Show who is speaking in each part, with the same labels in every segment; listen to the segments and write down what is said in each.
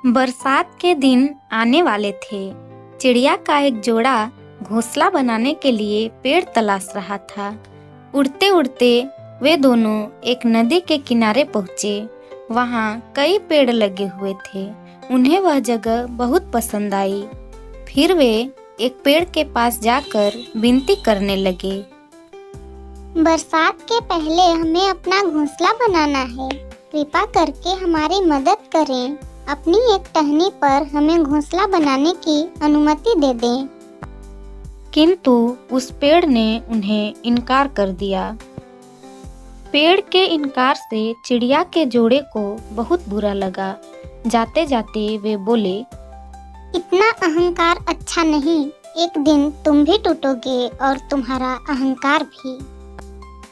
Speaker 1: बरसात के दिन आने वाले थे। चिड़िया का एक जोड़ा घोंसला बनाने के लिए पेड़ तलाश रहा था। उड़ते उड़ते वे दोनों एक नदी के किनारे पहुँचे। वहाँ कई पेड़ लगे हुए थे। उन्हें वह जगह बहुत पसंद आई। फिर वे एक पेड़ के पास जाकर विनती करने लगे।
Speaker 2: बरसात के पहले हमें अपना घोंसला बनाना है। कृपा करके हमारी मदद करें। अपनी एक टहनी पर हमें घोंसला बनाने की अनुमति दे दें।
Speaker 1: किंतु उस पेड़ ने उन्हें इनकार कर दिया। पेड़ के इनकार से चिड़िया के जोड़े को बहुत बुरा लगा। जाते जाते वे बोले,
Speaker 2: इतना अहंकार अच्छा नहीं। एक दिन तुम भी टूटोगे और तुम्हारा अहंकार भी।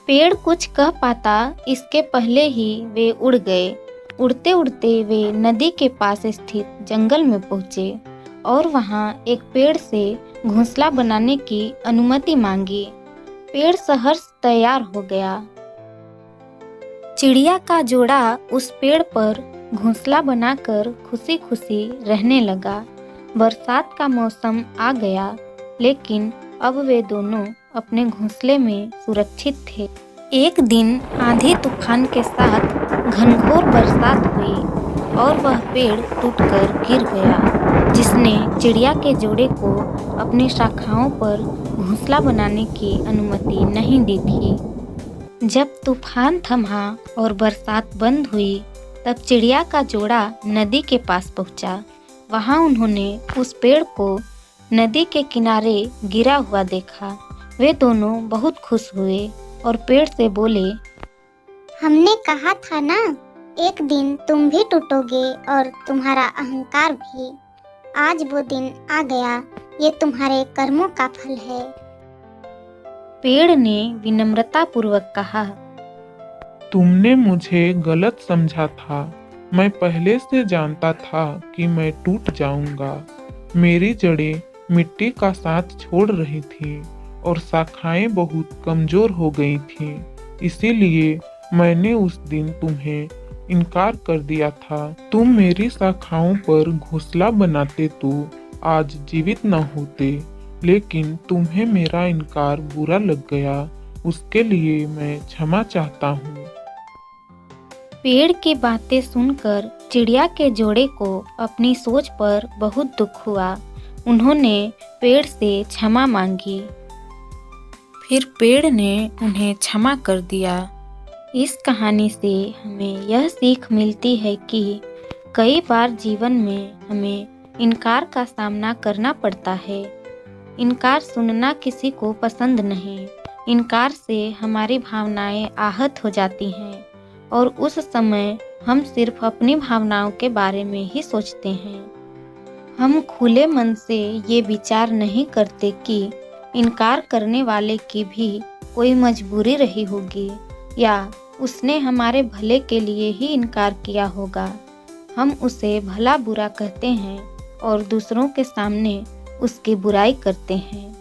Speaker 1: पेड़ कुछ कह पाता इसके पहले ही वे उड़ गए। उड़ते उड़ते वे नदी के पास स्थित जंगल में पहुँचे और वहाँ एक पेड़ से घोंसला बनाने की अनुमति मांगी। पेड़ सहर्ष तैयार हो गया। चिड़िया का जोड़ा उस पेड़ पर घोंसला बनाकर खुशी खुशी रहने लगा। बरसात का मौसम आ गया, लेकिन अब वे दोनों अपने घोंसले में सुरक्षित थे। एक दिन आंधी तूफान के साथ घनघोर बरसात हुई और वह पेड़ टूटकर गिर गया, जिसने चिड़िया के जोड़े को अपनी शाखाओं पर घोंसला बनाने की अनुमति नहीं दी थी। जब तूफान थमा और बरसात बंद हुई, तब चिड़िया का जोड़ा नदी के पास पहुंचा। वहां उन्होंने उस पेड़ को नदी के किनारे गिरा हुआ देखा। वे दोनों बहुत खुश हुए और पेड़ से बोले,
Speaker 2: हमने कहा था ना, एक दिन तुम भी टूटोगे और तुम्हारा अहंकार भी। आज वो दिन आ गया। ये तुम्हारे कर्मों का फल है।
Speaker 1: पेड़ ने विनम्रता पूर्वक कहा,
Speaker 3: तुमने मुझे गलत समझा था। मैं पहले से जानता था कि मैं टूट जाऊंगा। मेरी जड़ें मिट्टी का साथ छोड़ रही थीं और शाखाएं बहुत कमजोर हो गई थीं। इसीलिए मैंने उस दिन तुम्हें इनकार कर दिया था। तुम मेरी शाखाओं पर घोंसला बनाते तो आज जीवित न होते, लेकिन तुम्हें मेरा इनकार बुरा लग गया। उसके लिए मैं क्षमा चाहता हूँ।
Speaker 1: पेड़ की बातें सुनकर चिड़िया के जोड़े को अपनी सोच पर बहुत दुख हुआ। उन्होंने पेड़ से क्षमा मांगी। फिर पेड़ ने उन्हें क्षमा कर दिया। इस कहानी से हमें यह सीख मिलती है कि कई बार जीवन में हमें इनकार का सामना करना पड़ता है। इनकार सुनना किसी को पसंद नहीं। इनकार से हमारी भावनाएं आहत हो जाती हैं और उस समय हम सिर्फ अपनी भावनाओं के बारे में ही सोचते हैं। हम खुले मन से ये विचार नहीं करते कि इनकार करने वाले की भी कोई मजबूरी रही होगी या उसने हमारे भले के लिए ही इनकार किया होगा। हम उसे भला बुरा कहते हैं और दूसरों के सामने उसकी बुराई करते हैं।